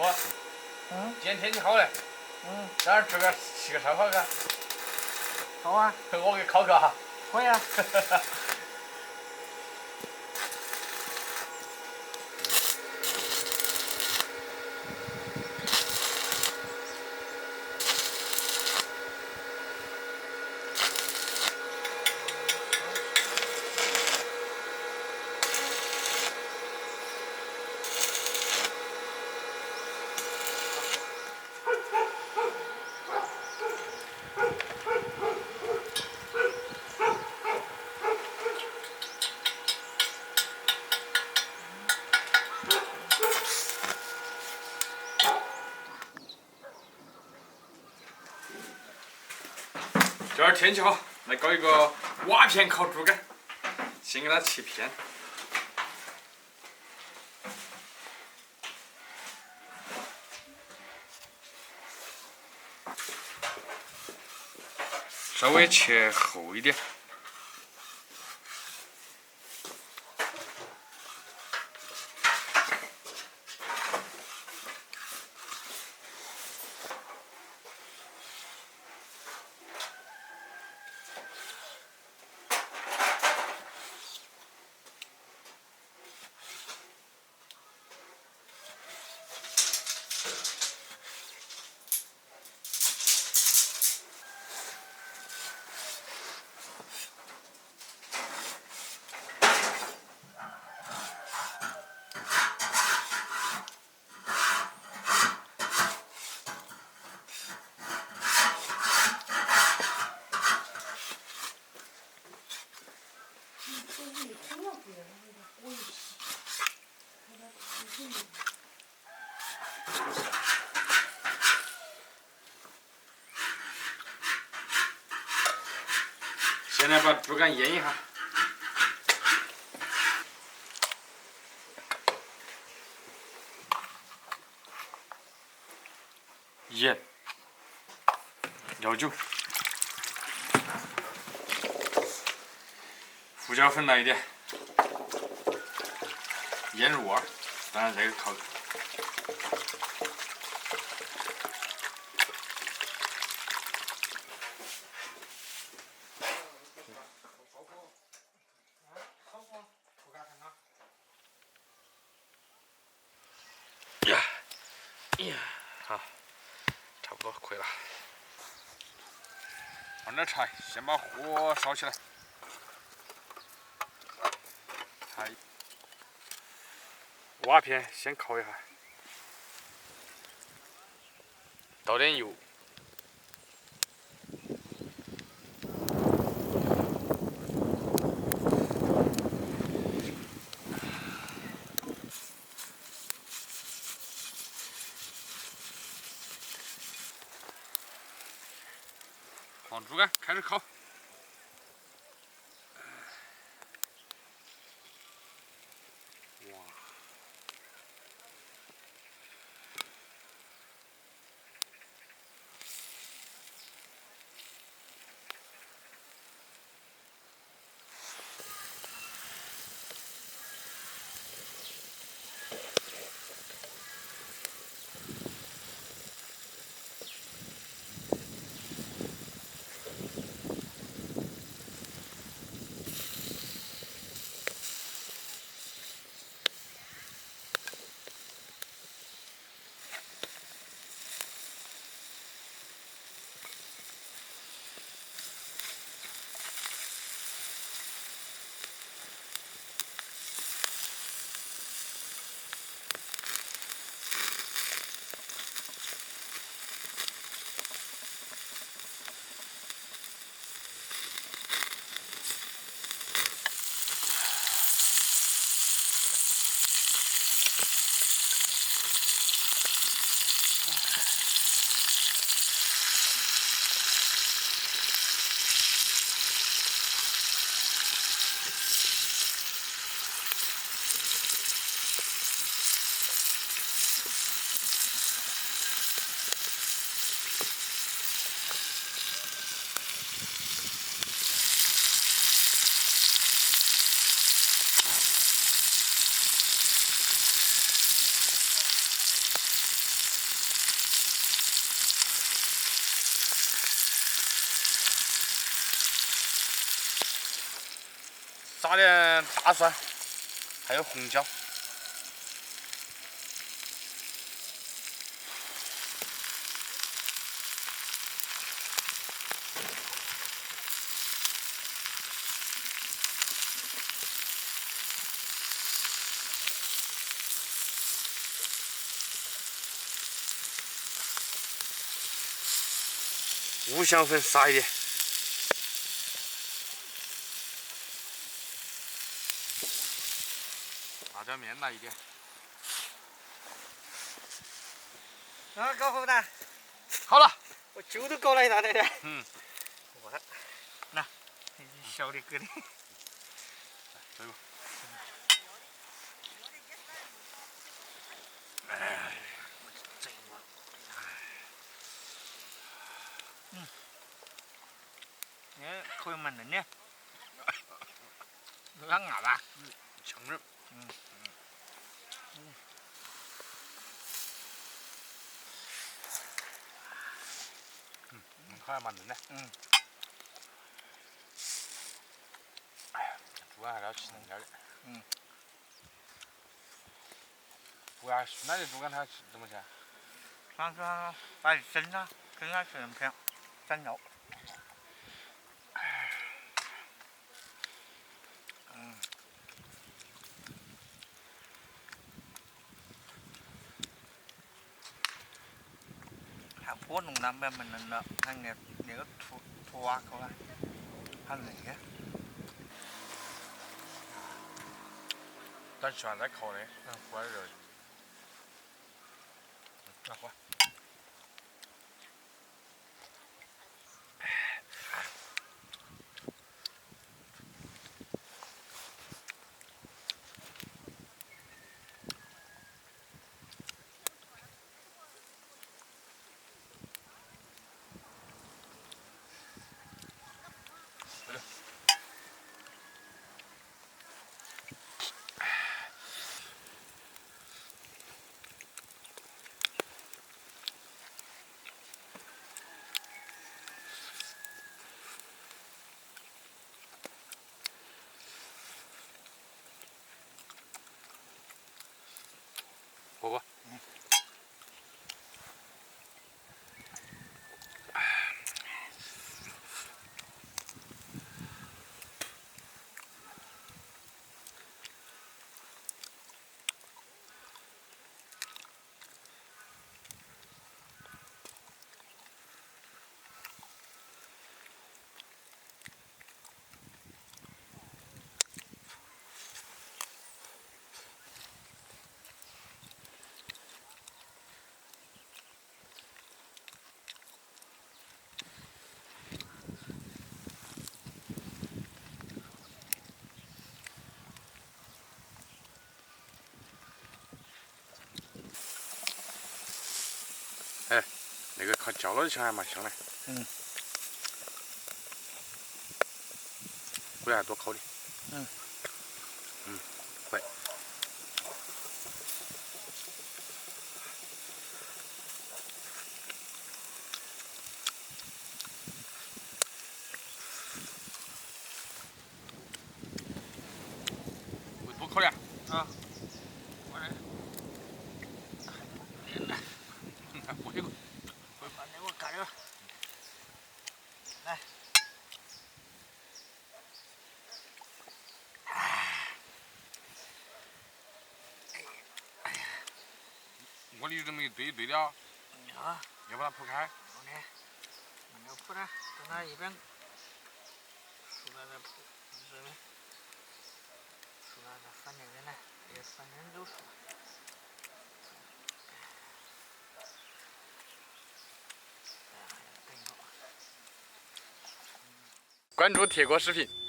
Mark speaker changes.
Speaker 1: 我，今天天气好嘞，在那儿吃个烧烤嘎。
Speaker 2: 好啊，
Speaker 1: 我给烤个哈。
Speaker 2: 可以啊。
Speaker 1: 这儿天气好，来搞一个瓦片烤猪肝，先给它切片。稍微切厚一点。现在把猪肝腌一下，盐、料酒、胡椒粉来一点，腌入味儿。当然这个靠。好，差不多可以了。放点柴，先把火烧起来。柴，瓦片先烤一下，倒点油。放猪肝，开始烤。哇！
Speaker 3: 撒点大蒜，还有红椒。五香粉撒一点。辣椒面来一点。
Speaker 2: 啊，搞好的。
Speaker 3: 好了。
Speaker 2: 我酒都搞了一大堆的。
Speaker 3: 嗯。
Speaker 2: 我看，那，小的哥的。
Speaker 3: 这个。
Speaker 2: 口味蛮嫩的，有点硬吧？
Speaker 3: 强韧。好像蛮嫩的。猪肝还是要吃嫩点的。猪肝，那的猪肝它怎么吃？
Speaker 2: 上次把它蒸了，蒸了成片，蒸肉。它火弄的蛮嫩的，它那个土瓦口啊，很嫩的。
Speaker 3: 咱喜欢再烤的，锅热。那好。火锅。哎，那个烤焦了的香还蛮香的。回来多烤点。会。会多烤点。
Speaker 2: 啊。我来。
Speaker 3: 我这个。
Speaker 2: 把那个盖了。来。
Speaker 3: 我里这么一堆一堆的啊。
Speaker 2: 啊。
Speaker 3: 要把它铺开。
Speaker 2: 好的。没有铺了，等它一边熟了再铺，是的。熟了再翻那边来，别翻成都熟。
Speaker 3: 关注铁锅视频。